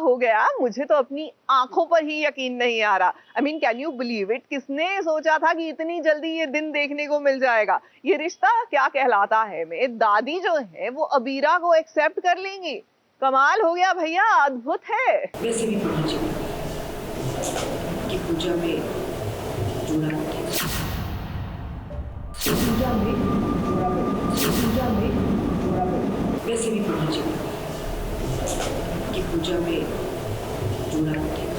हो गया, मुझे तो अपनी आंखों पर ही यकीन नहीं आ रहा। I mean, can you believe it? किसने सोचा था कि इतनी जल्दी ये दिन देखने को मिल जाएगा? ये रिश्ता क्या कहलाता है? मेरे दादी जो है वो अबीरा को एक्सेप्ट कर लेंगी। कमाल हो गया भैया, अद्भुत है। वैसे भी पहुंच कि पूजा में जोड़ा बैठेगा। पूजा में जोड़ा बैठेगा। पूजा में जोड़ा बैठेगा। वैसे भी पहुंच कि पूजा में जोड़ा बैठेगा।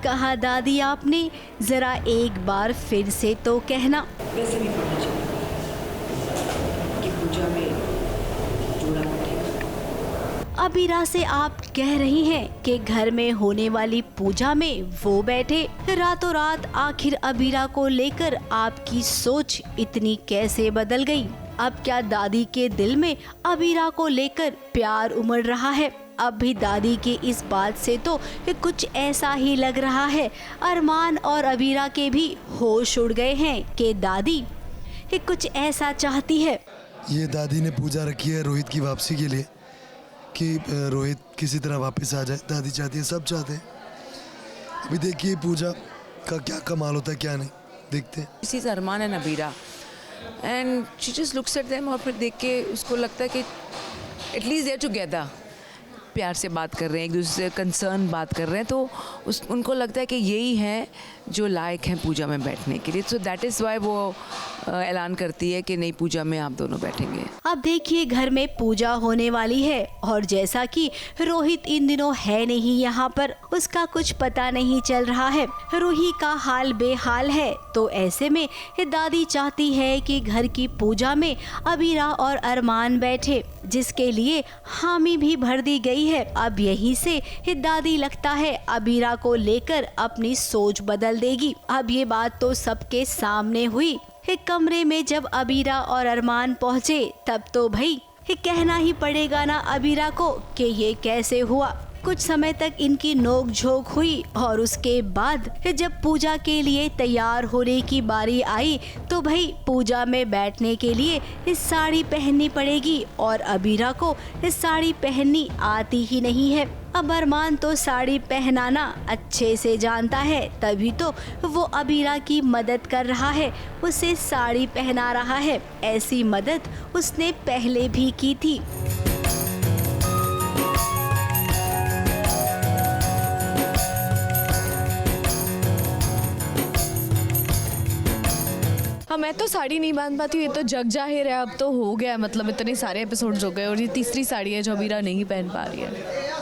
कहा दादी आपने, जरा एक बार फिर से तो कहना। वैसे भी पहुंच कि पूजा में जोड़ा बैठेगा। अबीरा से आप कह रही हैं कि घर में होने वाली पूजा में वो बैठे। रातों रात आखिर अबीरा को लेकर आपकी सोच इतनी कैसे बदल गई? अब क्या दादी के दिल में अबीरा को लेकर प्यार उमड़ रहा है? अब भी दादी की इस बात से तो कुछ ऐसा ही लग रहा है। अरमान और अबीरा के भी होश उड़ गए हैं कि दादी कुछ ऐसा चाहती है। ये दादी ने पूजा रखी है रोहित की वापसी के लिए, कि रोहित किसी तरह वापस आ जाए। दादी चाहती है, सब चाहते हैं। अभी देखिए पूजा का क्या कमाल होता है, क्या नहीं, देखते हैं। This is Armaan and Abira and she just looks at them, और फिर देख के उसको लगता है कि एटलीस्ट दे आर टुगेदर, प्यार से बात कर रहे हैं, एक दूसरे से कंसर्न बात कर रहे हैं, तो उनको लगता है कि यही है जो लायक हैं पूजा में बैठने के लिए। सो दैट इज़ वाई वो ऐलान करती है कि नहीं, पूजा में आप दोनों बैठेंगे। अब देखिए घर में पूजा होने वाली है और जैसा कि रोहित इन दिनों है नहीं यहाँ पर, उसका कुछ पता नहीं चल रहा है। रूही का हाल बेहाल है, तो ऐसे में दादी चाहती है कि घर की पूजा में अबीरा और अरमान बैठे, जिसके लिए हामी भी भर दी गई है। अब यहीं से दादी लगता है अबीरा को लेकर अपनी सोच बदल देगी। अब ये बात तो सबके सामने हुई। एक कमरे में जब अबीरा और अरमान पहुंचे, तब तो भाई कहना ही पड़ेगा ना अबीरा को कि ये कैसे हुआ। कुछ समय तक इनकी नोक झोंक हुई और उसके बाद जब पूजा के लिए तैयार होने की बारी आई, तो भाई पूजा में बैठने के लिए इस साड़ी पहननी पड़ेगी और अबीरा को इस साड़ी पहननी आती ही नहीं है। अब अरमान तो साड़ी पहनाना अच्छे से जानता है, तभी तो वो अबीरा की मदद कर रहा है, उसे साड़ी पहना रहा है। ऐसी मदद उसने पहले भी की थी। हाँ, मैं तो साड़ी नहीं बांध पाती हूँ, ये तो जग जाहिर है। अब तो हो गया, मतलब इतने सारे एपिसोड्स हो गए और ये तीसरी साड़ी है जो अबीरा नहीं पहन पा रही है।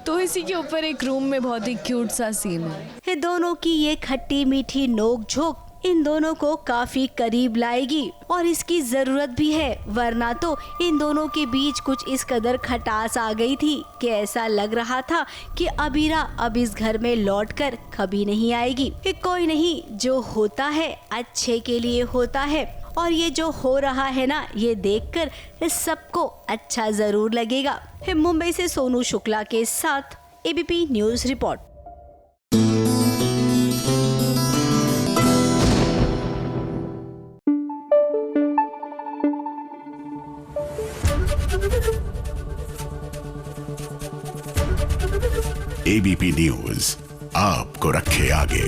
तो इसी के ऊपर एक रूम में बहुत ही क्यूट सा सीन है। दोनों की ये खट्टी मीठी नोक झोंक इन दोनों को काफी करीब लाएगी और इसकी जरूरत भी है, वरना तो इन दोनों के बीच कुछ इस कदर खटास आ गई थी कि ऐसा लग रहा था कि अबीरा अब इस घर में लौटकर कभी नहीं आएगी। कोई नहीं, जो होता है अच्छे के लिए होता है और ये जो हो रहा है ना, ये देखकर सबको अच्छा जरूर लगेगा। मुंबई से सोनू शुक्ला के साथ ABP news report. ABP news आपको रखे आगे।